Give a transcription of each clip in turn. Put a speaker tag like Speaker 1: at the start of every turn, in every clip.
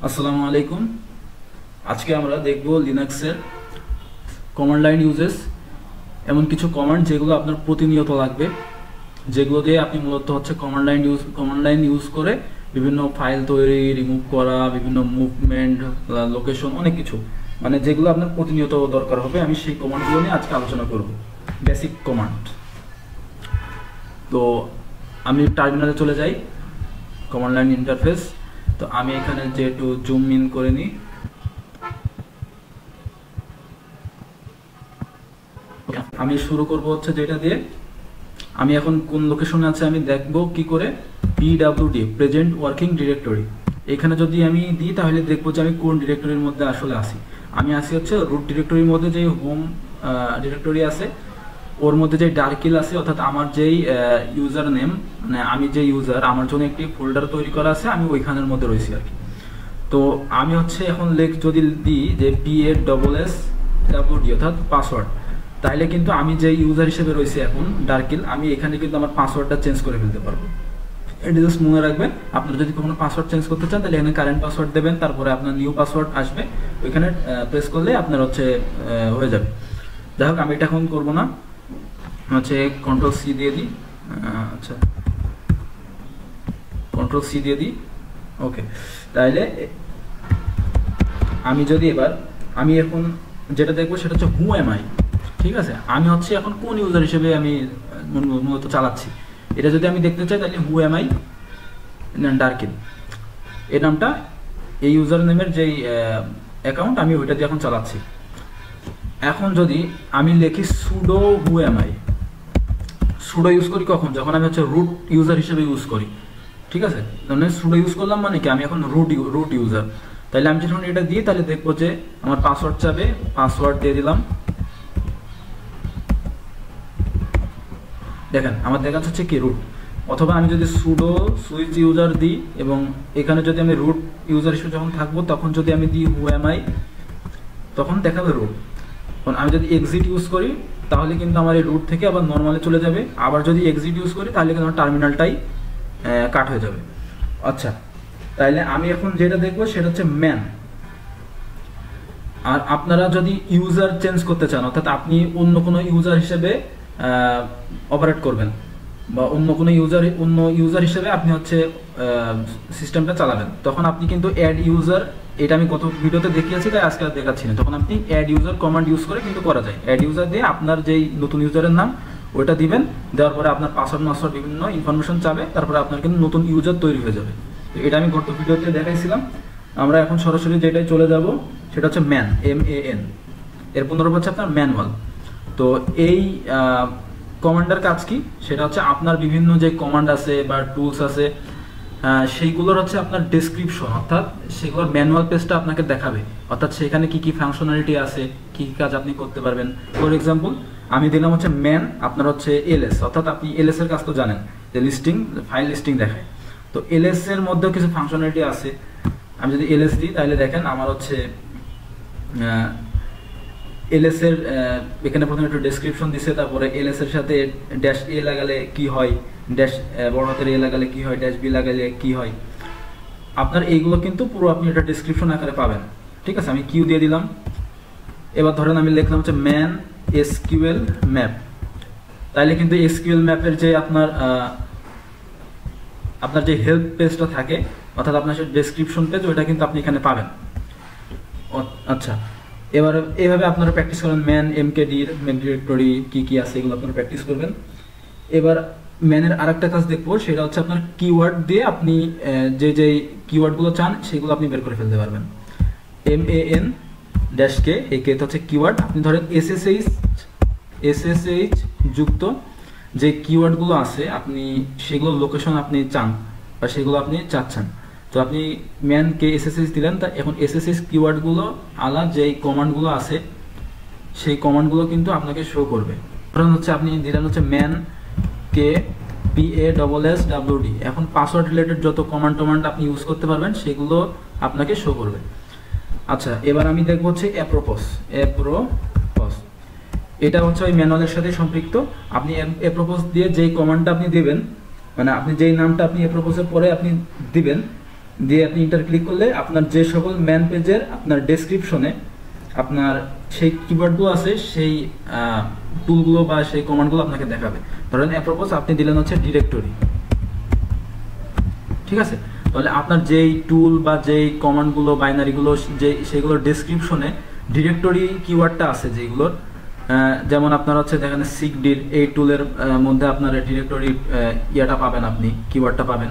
Speaker 1: আসসালামু আলাইকুম। আজকে আমরা দেখব লিনাক্সের কমান্ড লাইন ইউজেস, এমন কিছু কমান্ড যেগুলো আপনার প্রতিনিয়ত লাগবে, যেগুলো দিয়ে আপনি মূলত হচ্ছে কমান্ড লাইন ইউজ করে বিভিন্ন ফাইল তৈরি, রিমুভ করা, বিভিন্ন মুভমেন্ট, লোকেশন, অনেক কিছু মানে যেগুলো আপনার প্রতিনিয়ত দরকার হবে। আমি সেই কমান্ডগুলো নিয়ে আজকে আলোচনা করব। Basic command. তো আমি টার্মিনালে চলে যাই, কমান্ড লাইন ইন্টারফেস। তো আমি এখানে যে একটু জুম ইন করে নিই। আমি শুরু করব হচ্ছে যেটা দিয়ে, আমি এখন কোন লোকেশনে আছে আমি দেখব কি করে। pwd প্রেজেন্ট ওয়ার্কিং ডিরেক্টরি, এখানে যদি আমি দিই তাহলে দেখবো যে আমি কোন ডিরেক্টরির মধ্যে আসলে আছি। আমি আছি হচ্ছে রুট ডিরেক্টরির মধ্যে, যে হোম ডিরেক্টরি আছে ওর মধ্যে যে ডার্কিল আছে, অর্থাৎ আমার যেই ইউজার নেম, মানে আমি যে ইউজার, আমার জন্য একটি ফোল্ডার তৈরি করা আছে, আমি ওইখানের মধ্যে রয়েছি আর কি। তো আমি হচ্ছে এখন যদি দিই যে PASSWD অর্থাৎ পাসওয়ার্ড, তাহলে কিন্তু আমি যে ইউজার হিসেবে রয়েছি এখন ডার্কিল, আমি এখানে কিন্তু আমার পাসওয়ার্ডটা চেঞ্জ করে ফেলতে পারবো। এটা জাস্ট মনে রাখবেন, আপনারা যদি কখনো পাসওয়ার্ড চেঞ্জ করতে চান তাহলে এখানে কারেন্ট পাসওয়ার্ড দেবেন, তারপরে আপনার নিউ পাসওয়ার্ড আসবে, ওইখানে প্রেস করলে আপনার হচ্ছে হয়ে যাবে। যাই হোক, আমি এটা এখন করবো না, হচ্ছে Ctrl+C দিয়ে দিই। আচ্ছা, Ctrl+C দিয়ে দিই। ওকে, তাহলে আমি যদি এবার আমি এখন যেটা দেখবো সেটা হচ্ছে হু এম আই। ঠিক আছে, আমি হচ্ছে এখন কোন ইউজার হিসেবে আমি মূলত চালাচ্ছি, এটা যদি আমি দেখতে চাই তাহলে হু এম আই ডার্কিল, এই নামটা, এই ইউজার নেমের যেই অ্যাকাউন্ট, আমি ওইটা দিয়ে এখন চালাচ্ছি। এখন যদি আমি লিখি pseudo who am I, pseudo use করি কখন, যখন আমি হচ্ছে রুট ইউজার হিসেবে ইউজ করি। ঠিক আছে, মানে সুডো ইউজ করলাম মানে কি, আমি এখন রুট ইউজার। তাহলে আমি যখন এটা দিই তাহলে দেখবো যে আমার পাসওয়ার্ড চাবে, পাসওয়ার্ড দিয়ে দিলাম। দেখেন আমার দেখাচ্ছে হচ্ছে কি রুট। অথবা আমি যদি সুডো সুইচ ইউজার দিই এবং এখানে যদি আমি রুট ইউজার হিসেবে যখন থাকবো তখন যদি আমি দিই হু এম আই, তখন দেখাবে রুট। কারণ আমি যদি এক্সিট ইউজ করি তাহলে কিন্তু আমার এই রুট থেকে আবার নর্মালে চলে যাবে, আবার যদি এক্সিট ইউজ করি তাহলে কিন্তু আমার টার্মিনালটাই কাট হয়ে যাবে। আচ্ছা, তাইলে আমি এখন যেটা দেখবো সেটা হচ্ছে ম্যান। আর আপনারা যদি ইউজার চেঞ্জ করতে চান, অর্থাৎ আপনি অন্য কোনো ইউজার হিসেবে অপারেট করবেন, বা অন্য ইউজার হিসেবে আপনি হচ্ছে সিস্টেমটা চালাবেন, তখন আপনি কিন্তু অ্যাড ইউজার, এটা আমি গত ভিডিওতে দেখিয়েছি তাই আজকে আর দেখাচ্ছি না, তখন আপনি অ্যাড ইউজার কমান্ড ইউজ করে কিন্তু করা যায়। অ্যাড ইউজার দিয়ে আপনার যেই নতুন ইউজারের নাম ওইটা দিবেন, দেওয়ার পরে আপনার পাসওয়ার্ড বিভিন্ন ইনফরমেশন চাবে, তারপরে আপনার কিন্তু নতুন ইউজার তৈরি হয়ে যাবে। তো এটা আমি গত ভিডিওতে দেখাইছিলাম। আমরা এখন সরাসরি যেটাই চলে যাব সেটা হচ্ছে ম্যান, MAN, এর পুনরূপ হচ্ছে আপনার ম্যানুয়াল। তো এই কমান্ডের কাজ কি, সেটা হচ্ছে আপনার বিভিন্ন যে কমান্ড আছে বা টুলস আছে সেইগুলোর হচ্ছে আপনার ডেসক্রিপশন, অর্থাৎ সেগুলোর ম্যানুয়াল পেজটা আপনাকে দেখাবে, অর্থাৎ সেখানে কি কি ফাংশনালিটি আছে, কি কি কাজ আপনি করতে পারবেন। ফর এক্সাম্পল আমি দিলাম হচ্ছে ম্যান, আপনার হচ্ছে LS, অর্থাৎ আপনি LS এর কাজ তো জানেন যে লিস্টিং, ফাইল লিস্টিং দেখায়। তো LS এর মধ্যেও কিছু ফাংশনালিটি আছে। আমি যদি LS দিই তাহলে দেখেন আমার হচ্ছে LS এর এখানে প্রথমে একটু ডেসক্রিপশন দিছে, তারপরে LS এর সাথে -A লাগালে কি হয়, বড় হাতের A লাগালে কি হয়, -B লাগালে কি হয়, আপনার এইগুলো কিন্তু পুরো আপনি এটা ডেসক্রিপশন আকারে পাবেন। ঠিক আছে, আমি কিউ দিয়ে দিলাম। এবার ধরেন আমি লিখলাম হচ্ছে ম্যান SQL ম্যাপ, তাইলে কিন্তু SQL ম্যাপের যে আপনার যে হেল্প পেজটা থাকে, অর্থাৎ আপনার সেই ডেসক্রিপশন পেজ, ওইটা কিন্তু আপনি এখানে পাবেন। আচ্ছা, এবার এইভাবে আপনারা প্র্যাকটিস করবেন, ম্যান MKD ম্যান ডিরেক্টরি কি কি আছে এগুলো আপনারা প্র্যাকটিস করবেন। এবার ম্যানের আরেকটা কাজ দেখবো, সেটা হচ্ছে আপনার কিওয়ার্ড দিয়ে আপনি যে কিওয়ার্ডগুলো চান সেগুলো আপনি বের করে ফেলতে পারবেন। MAN-K, এই কে হচ্ছে কিওয়ার্ড। আপনি ধরেন SSH যুক্ত যে কিওয়ার্ডগুলো আছে, আপনি সেগুলো লোকেশন আপনি চান বা সেগুলো আপনি চাচ্ছেন, তো আপনি ম্যান-K SSH দিলেন। তা এখন SSH কিওয়ার্ডগুলো আলাদা যে কমান্ডগুলো আছে সেই কমান্ডগুলো কিন্তু আপনাকে শো করবে। কারণ হচ্ছে আপনি দিলেন হচ্ছে ম্যান-K PASSWD, এখন পাসওয়ার্ড রিলেটেড যত কমান্ড আপনি ইউজ করতে পারবেন সেগুলো আপনাকে শো করবে। আচ্ছা, এবার আমি দেখবো হচ্ছে অ্যাপ্রোপস, এটা হচ্ছে ওই ম্যানুয়ালের সাথে সম্পৃক্ত। আপনি অ্যাপ্রোপস দিয়ে যেই কমান্ডটা আপনি দিবেন, মানে আপনি যেই নামটা আপনি অ্যাপ্রোপসের পরে আপনি দিবেন, দিয়ে আপনি ইন্টার ক্লিক করলে আপনার যে সকল ম্যান পেজের আপনার ডেসক্রিপশনে আপনার সেই কিওয়ার্ডগুলো আছে, সেই টুলগুলো বা সেই কমান্ডগুলো আপনাকে দেখাবে। ধরেন অ্যাপ্রোপোজ আপনি দিলেন হচ্ছে ডিরেক্টরি, ঠিক আছে? তাহলে আপনার যেই টুল বা যেই কমান্ডগুলো বাইনারিগুলো যে সেইগুলোর ডেসক্রিপশনে ডিরেক্টরি কিওয়ার্ডটা আছে যেগুলোর, যেমন আপনার হচ্ছে দেখেন সিগডির এই টুলের মধ্যে আপনার ডিরেক্টরি ইয়েটা পাবেন, আপনি কিওয়ার্ডটা পাবেন,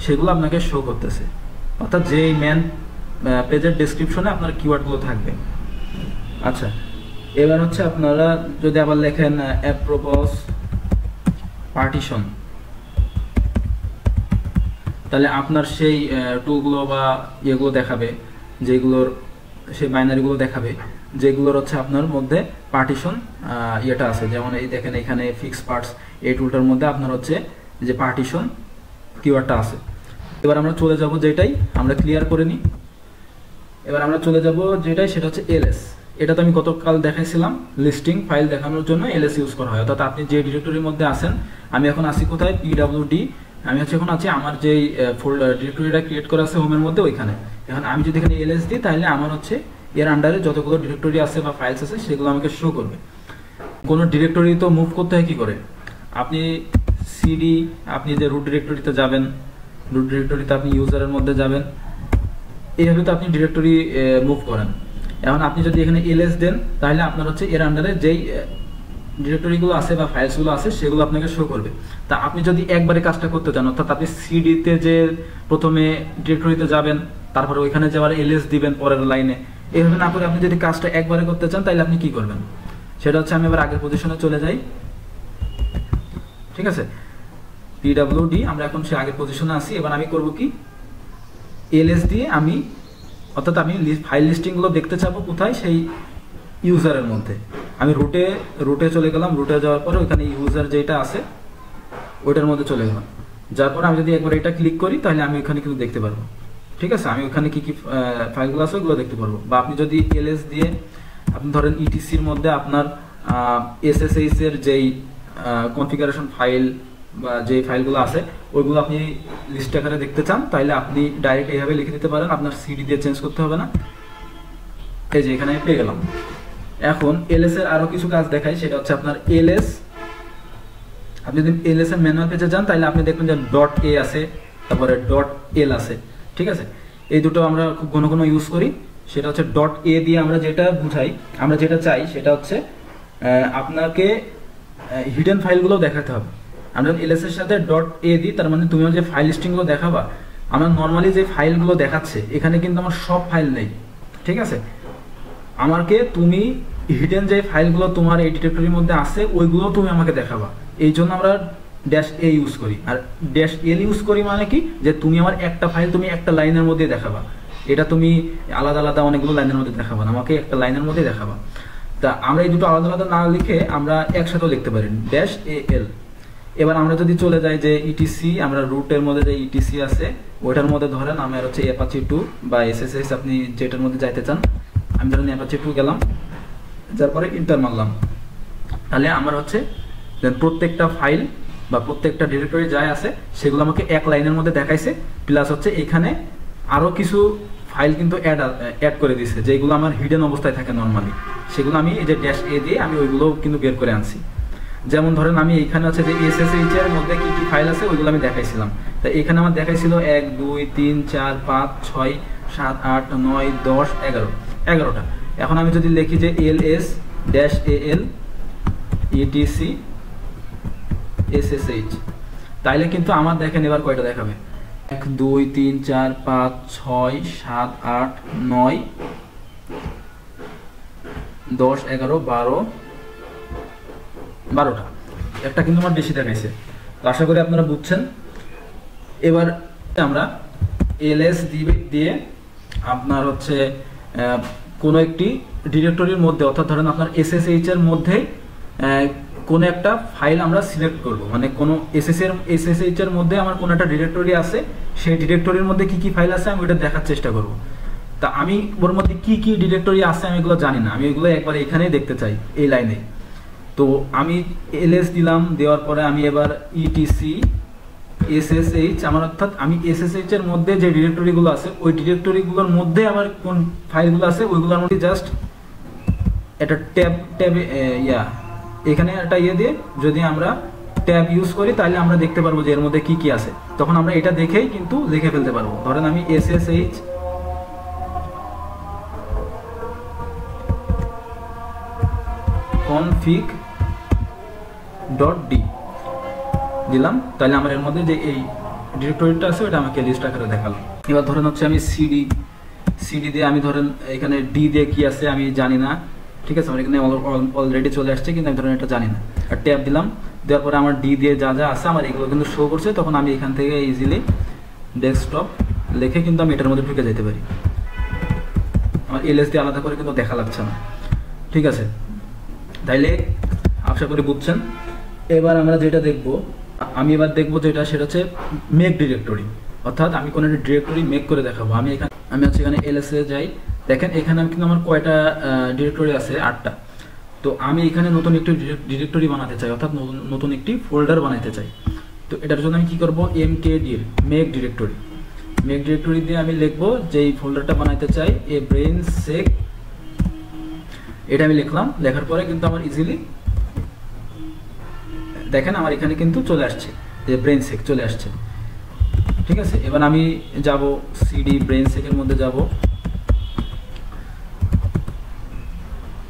Speaker 1: সেগুলো আপনাকে শো করতেছে। অর্থাৎ যেই ম্যান পেজের ডেসক্রিপশনে আপনার কিওয়ার্ডগুলো থাকবে। আচ্ছা, এবার হচ্ছে আপনারা যদি আবার লেখেন অ্যাপ্রোপোজ পার্টিশন, তাহলে আপনার সেই টুলগুলো বা ইয়েগুলো দেখাবে, যেগুলোর সেই বাইনারিগুলো দেখাবে যেগুলোর হচ্ছে আপনার মধ্যে পার্টিশন ইয়েটা আছে। যেমন এই দেখেন এখানে ফিক্স পার্টস, এই টুলটার মধ্যে আপনার হচ্ছে যে পার্টিশন কিওয়ার্ডটা আছে। এবার আমরা চলে যাব যেটাই আমরা ক্লিয়ার করে নিই। এবার আমরা চলে যাব যেটাই, সেটা হচ্ছে এলএস। এটা তো আমি গতকাল দেখাইছিলাম, লিস্টিং ফাইল দেখানোর জন্য এলএস ইউজ করা হয়। অর্থাৎ আপনি যে ডিরেক্টরির মধ্যে আছেন, আমি এখন আছি কোথায়, পিডব্লিউডি, আমি হচ্ছে এখন আছি আমার যেই ফোল্ডার ডিরেক্টরিটা ক্রিয়েট করা আছে হোমের মধ্যে, ওইখানে। এখন আমি যদি এখানে এলএস দিই, তাহলে আমার হচ্ছে এর আন্ডারে যতগুলো ডিরেক্টরি আছে বা ফাইলস আছে সেগুলো আমাকে শো করবে। কোনো ডিরেক্টরি তো মুভ করতে হয় কি করে, আপনি সিডি, আপনি যে রুট ডিরেক্টরিতে যাবেন, রুট ডিরেক্টরিতে আপনি ইউজারের মধ্যে যাবেন, এইভাবে তো আপনি ডিরেক্টরি মুভ করেন। এখন আপনি যদি এখানে এলএস দেন, তাহলে আপনার হচ্ছে এর আন্ডারে যেই ডিরেক্টরিগুলো আছে বা ফাইলসগুলো আছে সেগুলো আপনাকে শো করবে। তা আপনি যদি একবারে কাজটা করতে চান, অর্থাৎ আপনি সিডিতে যে প্রথমে ডিরেক্টরিতে যাবেন, তারপরে ওইখানে যাওয়ার এলএস দিবেন পরের লাইনে, এইভাবে না করে আপনি যদি কাজটা একবারে করতে চান, তাহলে আপনি কি করবেন, সেটা হচ্ছে আমি এবার আগের পজিশনে চলে যাই। ঠিক আছে, পিডব্লিউডি, আমরা এখন সে আগের পজিশনে আছি। এবার আমি করব কি, এলএস দিয়ে আমি, অর্থাৎ আমি ফাইল লিস্টিংগুলো দেখতে চাবো কোথায়, সেই ইউজারের মধ্যে। আমি রুটে চলে গেলাম, রুটে যাওয়ার পরে ওইখানে ইউজার যেটা আছে ওইটার মধ্যে চলে গেলাম। যার পরে আমি যদি একবার এটা ক্লিক করি, তাহলে আমি ওইখানে কিন্তু দেখতে পারবো। ঠিক আছে, আমি ওইখানে কি কি ফাইলগুলো আছে ওগুলো দেখতে পারবো। বা আপনি যদি এলএস দিয়ে আপনি ধরেন ইটিসির মধ্যে আপনার এসএসএইচ এর যেই কনফিগারেশন ফাইল বা যে ফাইলগুলো আছে ওইগুলো আপনি লিস্ট আকারে দেখতে চান, তাহলে আপনি ডাইরেক্ট এইভাবে লিখে দিতে পারেন, আপনার সিডি দিয়ে চেঞ্জ করতে হবে না। এই যে এখানে পেয়ে গেলাম। এখন এলএস এর আরো কিছু কাজ দেখাই, সেটা হচ্ছে আপনার এলএস, আপনি যদি এলএস এর ম্যানুয়াল পেজে যান, তাহলে আপনি দেখবেন যে ডট এ আছে, তারপরে ডট এল আছে। ঠিক আছে, এই দুটো আমরা খুব ঘন ঘন ইউজ করি। সেটা হচ্ছে ডট এ দিয়ে আমরা যেটা বুঝাই, আমরা যেটা চাই সেটা হচ্ছে আপনাকে হিডেন ফাইলগুলো দেখাতে হবে। আমরা এলএস এর সাথে ডট এ দিই, তার মানে তুমি যে ফাইল লিস্টিংগুলো দেখাবা, আমার নর্মালি যে ফাইলগুলো দেখাচ্ছে এখানে কিন্তু আমার সব ফাইল নেই। ঠিক আছে, আমাকে তুমি হিডেন যে ফাইলগুলো তোমার এই ডিরেক্টরির মধ্যে আছে ওইগুলো তুমি আমাকে দেখাবা। এই জন্য আমরা ড্যাশ এ ইউজ করি। আর ড্যাশ এল ইউজ করি মানে কি, যে তুমি আমার একটা ফাইল তুমি একটা লাইনের মধ্যে দেখাবা, এটা তুমি আলাদা আলাদা অনেকগুলো লাইনের মধ্যে দেখাবা না, আমাকে একটা লাইনের মধ্যে দেখাবা। তা আমরা এই দুটো আলাদা আলাদা না লিখে আমরা একসাথেও লিখতে পারি, ড্যাশ এ এল। এবার আমরা যদি চলে যাই যে ইটিসি, আমরা রুটের মধ্যে যে ইটিসি আছে ওইটার মধ্যে ধরেন আমার হচ্ছে অ্যাপাচি 2 বা এসএসএস, আপনি যেটার মধ্যে যাইতে চান, আমি ধরেন অ্যাপাচি 2 গেলাম, যার পরে ইন্টার মারলাম, তাহলে আমার হচ্ছে প্রত্যেকটা ফাইল বা প্রত্যেকটা ডিরেক্টরি যাই আছে সেগুলো আমাকে এক লাইনের মধ্যে দেখাইছে। প্লাস হচ্ছে এখানে আরও কিছু ফাইল কিন্তু অ্যাড করে দিয়েছে, যেগুলো আমার হিডেন অবস্থায় থাকে নর্মালি, সেগুলো আমি এই যে ড্যাশ এ দিয়ে আমি ওইগুলো কিন্তু বের করে আনছি। যেমন ধরেন আমি এখানে আছে যে এসএসএইচ এর মধ্যে কি কি ফাইল আছে ওইগুলো আমি দেখাইছিলাম। তা এখানে আমার দেখাইছিল 1 2 3 4 5 6 7 8 9 10 11টা। এখন আমি যদি লিখি যে ls dash al etc ssh, তাইলে কিন্তু আমার দেখেন এবার কয়টা দেখাবে, 1 2 3 4 5 6 7 8 9 10 11 12টা। একটা কিন্তু আমার বেশি দেখাইছে। তো আশা করি আপনারা বুঝছেন। এবার আমরা ls দিয়ে আপনার হচ্ছে কোনো একটি ডিরেক্টরির মধ্যে, অর্থাৎ ধরেন আপনার এসএসএইচ এর মধ্যে কোনো একটা ফাইল আমরা সিলেক্ট করব, মানে কোনো এসএসএইচ এর মধ্যে আমার কোনো একটা ডিরেক্টরি আছে, সেই ডিরেক্টরির মধ্যে কি কি ফাইল আছে আমি ওটা দেখার চেষ্টা করব। তা আমি ওর মধ্যে কি কি ডিরেক্টরি আছে আমি এগুলো জানি না, আমি এগুলো একবার এখানেই দেখতে চাই এই লাইনে। তো আমি এলএস দিলাম, দেওয়ার পরে আমি এবার ইটিসি SSH আমার, অর্থাৎ আমি SSH এর মধ্যে যে ডিরেক্টরিগুলো আছে ওই ডিরেক্টরিগুলোর মধ্যে আমার কোন ফাইলগুলো আছে ওইগুলোর মধ্যে জাস্ট একটা ট্যাবে এখানে একটা দিয়ে যদি আমরা ট্যাব ইউজ করি তাহলে আমরা দেখতে পারবো যে এর মধ্যে কি কি আছে, তখন আমরা এটা দেখেই কিন্তু লিখে ফেলতে পারবো। ধরেন আমি SSH config.d দিলাম, তাহলে আমার এর মধ্যে যে এই ডিরেক্টরিটা আছে ওটা আমাকে লিস্ট আকারে দেখালো। এবার ধরেন হচ্ছে আমি সিডি দিয়ে আমি ধরেন এখানে ডি দিয়ে কি আছে আমি জানি না, ঠিক আছে, আমার এখানে অলরেডি চলে আসছে কিন্তু আমি ধরেন এটা জানি না, আর ট্যাব দিলাম, দেওয়ার পরে আমার ডি দিয়ে যা যা আছে আমার এগুলো কিন্তু শো করছে, তখন আমি এখান থেকে ইজিলি ডেস্কটপ লিখে কিন্তু আমি এটার মধ্যে ঢুকে যেতে পারি, আমার এলএস দিয়ে আলাদা করে কিন্তু দেখা লাগছে না, ঠিক আছে। তাইলে আশা করি বুঝছেন। এবার আমরা যেটা দেখবো, আমি এবার দেখবো যেটা সেটা হচ্ছে মেক ডিরেক্টরি, অর্থাৎ আমি কোনো একটা ডিরেক্টরি মেক করে দেখাবো। আমি হচ্ছে এখানে এলএস এ যাই, দেখেন এখানে কিন্তু আমার কয়টা ডিরেক্টরি আছে, 8টা। তো আমি এখানে নতুন একটি ডিরেক্টরি বানাতে চাই, অর্থাৎ নতুন একটি ফোল্ডার বানাতে চাই। তো এটার জন্য আমি কি করব, mkdir মেক ডিরেক্টরি দিয়ে আমি লিখবো যে এই ফোল্ডারটা বানাতে চাই এ ব্রেইনসেক, এটা আমি লিখলাম। লেখার পরে কিন্তু আমার ইজিলি দেখেন আমার এখানে কিন্তু চলে আসছে যে ব্রেইনসেক চলে আসছে, ঠিক আছে। এবার আমি যাব সিডি ব্রেইনসেকের মধ্যে যাব,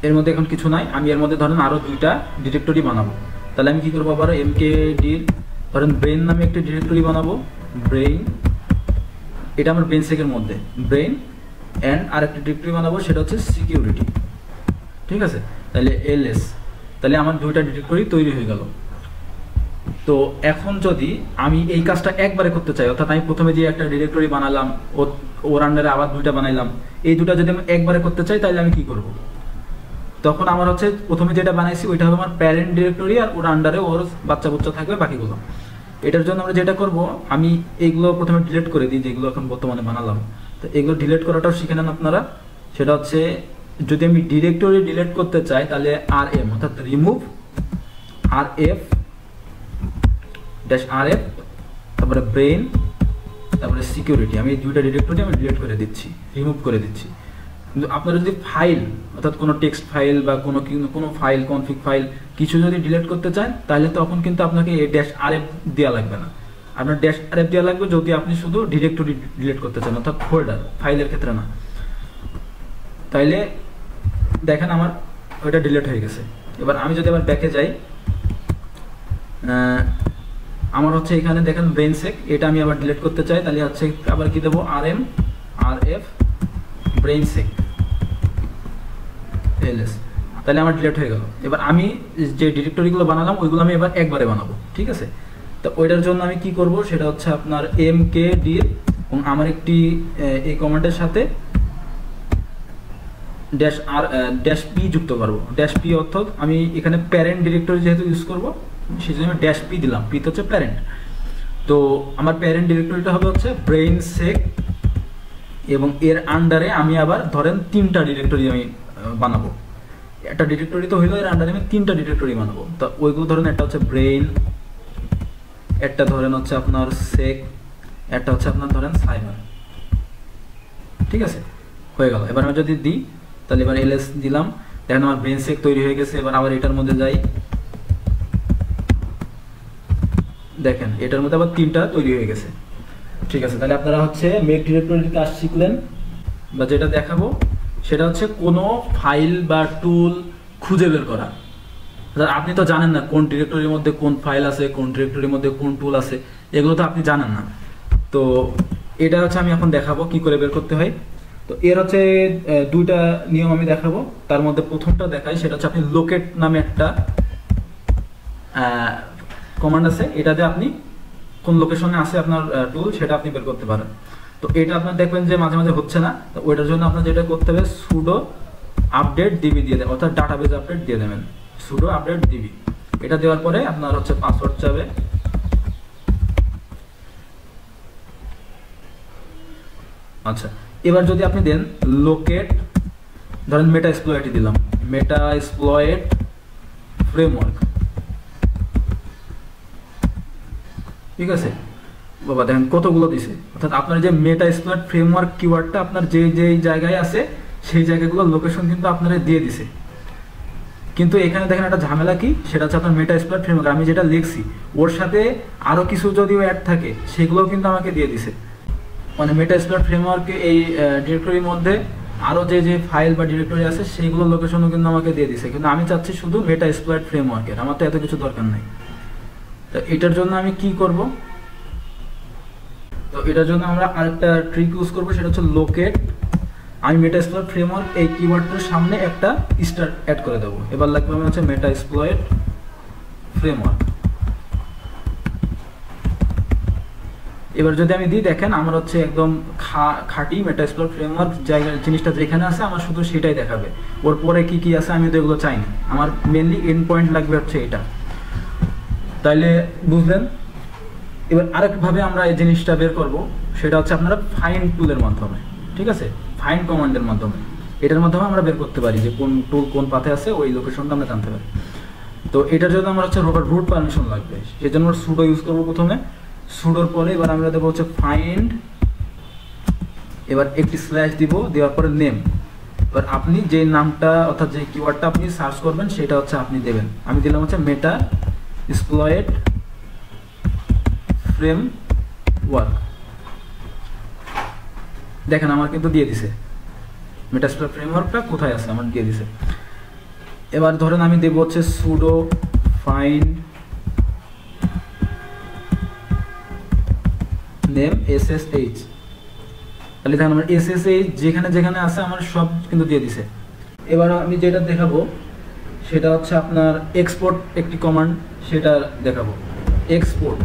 Speaker 1: এর মধ্যে এখন কিছু নাই, আমি এর মধ্যে ধরেন আরো 2টা ডিরেক্টরি বানাবো। তাহলে আমি কি করবো, আবার mkdir ধরেন ব্রেইন নামে একটা ডিরেক্টরি বানাবো, ব্রেইন, এটা আমার ব্রেইনসেকের মধ্যে ব্রেইন, এন্ড আরেকটা ডিরেক্টরি বানাবো সেটা হচ্ছে সিকিউরিটি, ঠিক আছে। তাহলে ls, তাহলে আমার 2টা ডিরেক্টরি তৈরি হয়ে গেল। তো এখন যদি আমি এই কাজটা একবারে করতে চাই, অর্থাৎ আমি প্রথমে যে একটা ডিরেক্টরি বানালাম ওর আন্ডারে আবার 2টা বানাইলাম, এই 2টা যদি আমি একবারে করতে চাই তাহলে আমি কি করব, তখন আমার হচ্ছে প্রথমে যেটা বানাইছি ওইটা হবে আমার প্যারেন্ট ডিরেক্টরি, আর ওর আন্ডারে ওর বাচ্চা থাকবে বাকিগুলো। এটার জন্য আমরা যেটা করব, আমি এইগুলো প্রথমে ডিলিট করে দিই যেগুলো এখন বর্তমানে বানালাম। তো এগুলো ডিলিট করাটাও শিখে নেন আপনারা। সেটা হচ্ছে যদি আমি ডিরেক্টরি ডিলিট করতে চাই তাহলে rm, অর্থাৎ রিমুভ rf -rf, তারপরে ব্রেইন, তারপরে সিকিউরিটি, আমি এই 2টা ডিরেক্টরি আমি ডিলিট করে দিচ্ছি, রিমুভ করে দিচ্ছি। কিন্তু আপনারা যদি ফাইল, অর্থাৎ কোনো টেক্সট ফাইল বা কোনো ফাইল, কনফিগ ফাইল কিছু যদি ডিলিট করতে চান তাহলে তখন কিন্তু আপনাকে এই -rf দেওয়া লাগবে না, আপনার -rf দেওয়া লাগবে যদি আপনি শুধু ডিরেক্টরি ডিলিট করতে চান, অর্থাৎ ফোল্ডার, ফাইলের ক্ষেত্রে না। তাইলে দেখেন আমার ওইটা ডিলিট হয়ে গেছে। এবার আমি যদি আবার ব্যাকে যাই, আমার হচ্ছে এখানে দেখেন ব্রেইনসেক, এটা আমি আবার ডিলিট করতে চাই, তাহলে হচ্ছে আবার কি দেবো, rm rf ব্রেইনসেক ls, তাহলে আমার ডিলিট হয়ে গেল। এবার আমি যে ডিরেক্টরিগুলো বানালাম ওইগুলো আমি এবার একবারে বানাবো, ঠিক আছে। তো ওইটার জন্য আমি কি করব, সেটা হচ্ছে আপনার mkdir, এবং আমার একটি এই কমান্ডের সাথে -p যুক্ত করবো। -p অর্থাৎ আমি এখানে প্যারেন্ট ডিরেক্টরি যেহেতু ইউজ করবো সেজন্য আমি -p দিলাম, p হচ্ছে প্যারেন্ট। তো আমার প্যারেন্ট ডিরেক্টরিটা হবে হচ্ছে ব্রেইনসেক, এবং এর আন্ডারে আমি আবার ধরেন 3টা ডিরেক্টরি আমি বানাবো। একটা ডিরেক্টরি তো হইলো, এর আন্ডারে আমি 3টা ডিরেক্টরি বানাবো। তো ওইগুলো ধরেন একটা হচ্ছে ব্রেইন, একটা ধরেন হচ্ছে আপনার সেক, একটা হচ্ছে আপনার ধরেন সাইবার, ঠিক আছে, হয়ে গেল। এবার আমি যদি দিই তাহলে এবার ls দিলাম, দেখেন আমার ব্রেইনসেক তৈরি হয়ে গেছে। এবার আবার এটার মধ্যে যাই, দেখেন এটার মধ্যে আবার 3টা তৈরি হয়ে গেছে, ঠিক আছে। তাহলে আপনারা হচ্ছে মেক ডিরেক্টরির কাজ শিখলেন, বা যেটা দেখাবো সেটা হচ্ছে কোনো ফাইল বা টুল খুঁজে বের করা। আপনি তো জানেন না কোন ডিরেক্টরির মধ্যে কোন ফাইল আছে, কোন ডিরেক্টরির মধ্যে কোন টুল আছে, এগুলো তো আপনি জানেন না। তো এটা হচ্ছে আমি এখন দেখাবো কি করে বের করতে হয়। তো এর হচ্ছে 2টা নিয়ম আমি দেখাবো। তার মধ্যে প্রথমটা দেখাই, সেটা হচ্ছে আপনি লোকেট নামে একটা কমান্ড আছে, এটাতে আপনি কোন লোকেশনে আছে আপনার টুল সেটা আপনি বের করতে পারেন। তো এটা আপনার দেখবেন যে মাঝে মাঝে হচ্ছে না, তো ওইটার জন্য আপনার যেটা করতে হবে sudo update db দিয়ে দেবেন, অর্থাৎ ডাটাবেজ আপডেট দিয়ে দেবেন, sudo update db। এটা দেওয়ার পরে আপনার হচ্ছে পাসওয়ার্ড চাবে, আচ্ছা। এবার যদি আপনি দেন লোকেট, ধরেন মেটাএক্সপ্লয়েট দিলাম, মেটাএক্সপ্লয়েট ফ্রেমওয়ার্ক, ঠিক আছে। বাবা দেখেন কতগুলো দিছে, অর্থাৎ আপনার যে মেটা এক্সপ্লয়েট ফ্রেমওয়ার্ক কিওয়ার্ডটা আপনার যে যে জায়গায় আছে সেই জায়গাগুলোর লোকেশন কিন্তু আপনারা দিয়ে দিছে। কিন্তু এখানে দেখেন একটা ঝামেলা কি, সেটা হচ্ছে আপনার মেটা এক্সপ্লয়েট ফ্রেমওয়ার্ক আমি যেটা লিখছি ওর সাথে আরও কিছু যদিও অ্যাড থাকে সেগুলোও কিন্তু আমাকে দিয়ে দিছে। মানে মেটা এক্সপ্লয়েট ফ্রেমওয়ার্কে এই ডিরেক্টরির মধ্যে আরও যে যে ফাইল বা ডিরেক্টরি আছে সেইগুলোর লোকেশনও কিন্তু আমাকে দিয়ে দিছে, কিন্তু আমি চাচ্ছি শুধু মেটা এক্সপ্লয়েট ফ্রেমওয়ার্কের, আমার তো এত কিছু দরকার নাই। তো এটার জন্য আমি কি করব, তো এটার জন্য আমরা আরেকটা ট্রিক ইউজ করবো, সেটা হচ্ছে লোকেট। আমি মেটা এক্সপ্লয়েট ফ্রেমওয়ার্ক এই কিওয়ার্ডটার সামনে একটা স্টার অ্যাড করে দেবো। এবার লাগবে আমার হচ্ছে মেটা এক্সপ্লয়েট ফ্রেমওয়ার্ক। এবার যদি আমি দিই দেখেন আমার হচ্ছে একদম খাঁটি মেটা এক্সপ্লয়েট ফ্রেমওয়ার্ক জায়গা জিনিসটা যেখানে আছে আমার শুধু সেটাই দেখাবে, ওর পরে কি কি আছে আমি তো এগুলো চাই না, আমার মেনলি এন্ড পয়েন্ট লাগবে হচ্ছে এটা। তাইলে বুঝলেন। এবার আরেকভাবে আমরা এই জিনিসটা বের করব, সেটা হচ্ছে আপনারা ফাইন্ড টুলের মাধ্যমে, ঠিক আছে, ফাইন্ড কমান্ডের মাধ্যমে, এটার মাধ্যমে আমরা বের করতে পারি যে কোন টুল কোন পাথে আছে, ওই লোকেশনটা আমরা জানতে পারি। তো এটার জন্য আমরা হচ্ছে রুট পারমিশন লাগবে, সেই জন্য আমরা সুডো ইউজ করবো প্রথমে। সুডোর পরে এবার আমরা দেবো হচ্ছে ফাইন্ড, এবার একটি স্ল্যাশ দিব, দেওয়ার পরে নেম। এবার আপনি যে নামটা অর্থাৎ যে কিওয়ার্ডটা আপনি সার্চ করবেন সেটা হচ্ছে আপনি দেবেন। আমি দিলাম হচ্ছে মেটা এক্সপ্লয়েট ফ্রেমওয়ার্ক। দেখেন আমার কিন্তু দিয়ে দিছে, মেটা এক্সপ্লয়েট ফ্রেমওয়ার্কটা কোথায় আছে আমার দিয়ে দিছে। এবার ধরেন আমি দেব হচ্ছে সুডো ফাইন্ড নেম SSH, তাহলে দেখেন আমার SSH যেখানে যেখানে আছে আমার সব কিন্তু দিয়ে দিছে। এবার আমি যেটা দেখাবো সেটা হচ্ছে আপনার এক্সপোর্ট একটি কমান্ড, সেটা দেখাবো। এক্সপোর্ট,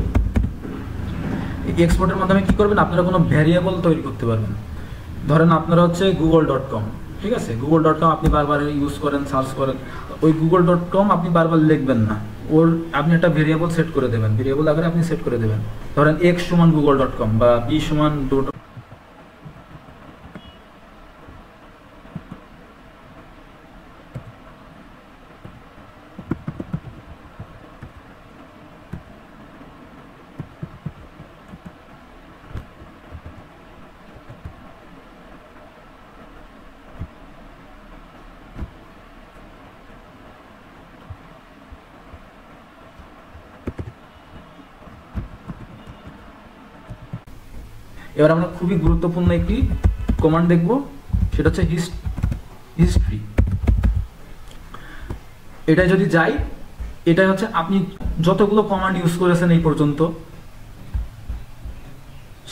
Speaker 1: এক্সপোর্টের মাধ্যমে কি করবেন, আপনারা কোনো ভ্যারিয়েবল তৈরি করতে পারবেন। ধরেন আপনারা হচ্ছে google.com, ঠিক আছে, google.com আপনি বারবার ইউজ করেন, সার্চ করেন, ওই google.com আপনি বারবার লিখবেন না, ওর আপনি একটা ভেরিয়েবল সেট করে দেবেন, ভেরিয়েবল আকারে আপনি সেট করে দেবেন। ধরেন x সমান google.com বা b সমান এবার আমরা খুবই গুরুত্বপূর্ণ একটি কমান্ড দেখব, সেটা হচ্ছে হিস্ট্রি। এটা যদি যাই, এটা হচ্ছে আপনি যতগুলো কমান্ড ইউজ করেছেন এই পর্যন্ত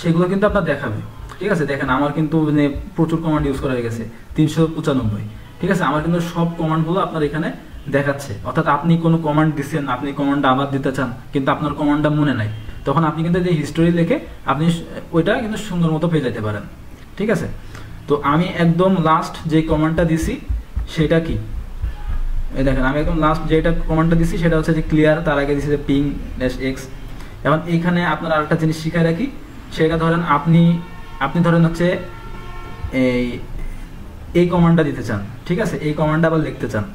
Speaker 1: সেগুলো কিন্তু আপনার দেখাবে, ঠিক আছে। দেখেন আমার কিন্তু মানে প্রচুর কমান্ড ইউজ করা হয়ে গেছে, 395, ঠিক আছে। আমার কিন্তু সব কমান্ডগুলো আপনার এখানে দেখাচ্ছে, অর্থাৎ আপনি কোনো কমান্ড দিচ্ছেন, আপনি কমান্ডটা আবার দিতে চান কিন্তু আপনার কমান্ডটা মনে নাই, তখন আপনি কিন্তু যে হিস্টোরি লিখে আপনি ওইটা কিন্তু সুন্দর মতো পেয়ে যেতে পারেন, ঠিক আছে। তো আমি একদম লাস্ট যে কমান্ডটা দিছি সেটা কি, এই দেখেন আমি একদম লাস্ট যেটা কমান্ডটা দিছি সেটা হচ্ছে যে ক্লিয়ার, তার আগে দিছি যে পিং -x। এখন এইখানে আপনার আরেকটা জিনিস শিখায় রাখি, সেটা ধরেন আপনি ধরেন হচ্ছে এই কমান্ডটা দিতে চান, ঠিক আছে, এই কমান্ডটা আবার লিখতে চান,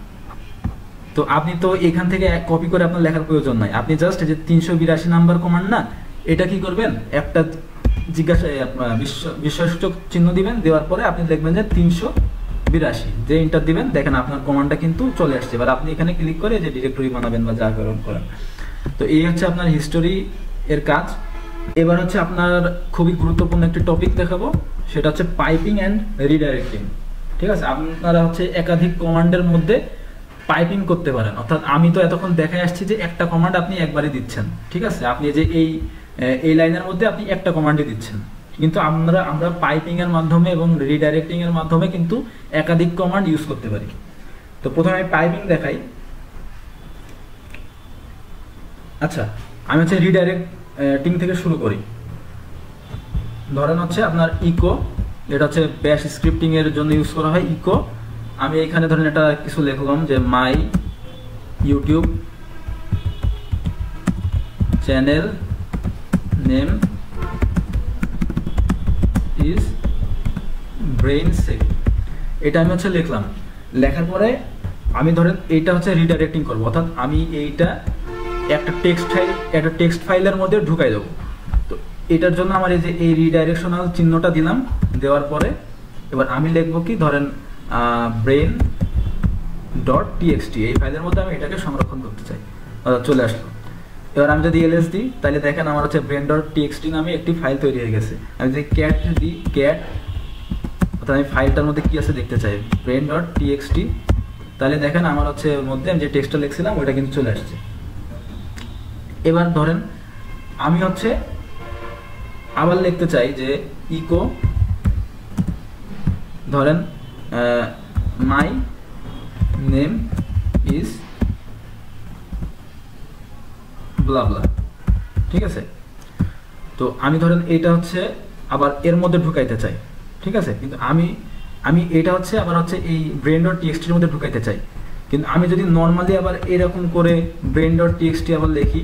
Speaker 1: তো আপনি তো এখান থেকে কপি করে আপনার লেখার প্রয়োজন নাই, আপনি জাস্ট যে 382 নাম্বার কমান্ড না, এটা কি করবেন, একটা জিজ্ঞাসা বিস্ময়সূচক চিহ্ন দিবেন, দেওয়ার পরে আপনি লিখবেন যে 382, যে এন্টার দিবেন, দেখেন আপনার কমান্ডটা কিন্তু চলে আসছে। এবার আপনি এখানে ক্লিক করে যে ডিরেক্টরি বানাবেন বা যা করেন। তো এই হচ্ছে আপনার হিস্টোরি এর কাজ। এবার হচ্ছে আপনার খুবই গুরুত্বপূর্ণ একটি টপিক দেখাবো, সেটা হচ্ছে পাইপিং অ্যান্ড রিডাইরেক্টিং, ঠিক আছে। আপনারা হচ্ছে একাধিক কমান্ডের মধ্যে পাইপিং করতে পারেন, অর্থাৎ আমি তো এতক্ষণ দেখে আসছি যে একটা কমান্ড আপনি একবারই দিচ্ছেন, ঠিক আছে, আপনি যে এই লাইনের মধ্যে আপনি একটা কমান্ডই দিচ্ছেন, কিন্তু আমরা পাইপিং এর মাধ্যমে এবং রিডাইরেক্টিং এর মাধ্যমে কিন্তু একাধিক কমান্ড ইউজ করতে পারি। তো প্রথমে আমি পাইপিং দেখাই। আচ্ছা, আমি হচ্ছে রিডাইরেক্টিং থেকে শুরু করি। ধরেন হচ্ছে আপনার ইকো, এটা হচ্ছে ব্যাশ স্ক্রিপ্টিং এর জন্য ইউজ করা হয় ইকো। আমি এখানে ধরেন এটা কিছু লিখলাম যে my YouTube channel name is Brainsec, এটা আমি হচ্ছে লিখলাম। লেখার পরে আমি ধরেন এইটা হচ্ছে রিডাইরেক্টিং করবো, অর্থাৎ আমি এইটা একটা টেক্সট ফাইলের মধ্যে ঢুকাই দেবো। তো এটার জন্য আমার এই যে এই রিডাইরেকশনাল চিহ্নটা দিলাম, দেওয়ার পরে এবার আমি লিখবো কি, ধরেন ব্রেন ডট টিএক্সটি, এই ফাইলের মধ্যে আমি এটাকে সংরক্ষণ করতে চাই, চলে আসলো। এবার আমি যদি এলএস দিই তাহলে দেখেন আমার হচ্ছে ব্রেন ডট টিএক্সটি নামে একটি ফাইল তৈরি হয়ে গেছে। আমি যদি ক্যাট দিই, ক্যাট, অর্থাৎ আমি ফাইলটার মধ্যে কি আছে দেখতে চাই, ব্রেন ডট টিএক্সটি, তাহলে দেখেন আমার হচ্ছে ওর মধ্যে আমি যে টেক্সটটা লিখছিলাম ওইটা কিন্তু চলে আসছে। এবার ধরেন আমি হচ্ছে আবার লিখতে চাই যে ইকো, ধরেন মাই নেম ইজ ব্লা ব্লা, ঠিক আছে। তো আমি ধরেন এটা হচ্ছে আবার এর মধ্যে ঢুকাইতে চাই, ঠিক আছে, কিন্তু আমি এটা হচ্ছে আবার হচ্ছে এই ব্রেন ডট টিএক্সটির মধ্যে ঢুকাইতে চাই। কিন্তু আমি যদি নর্মালি আবার এরকম করে ব্রেন ডট টিএক্সটি আবার লিখি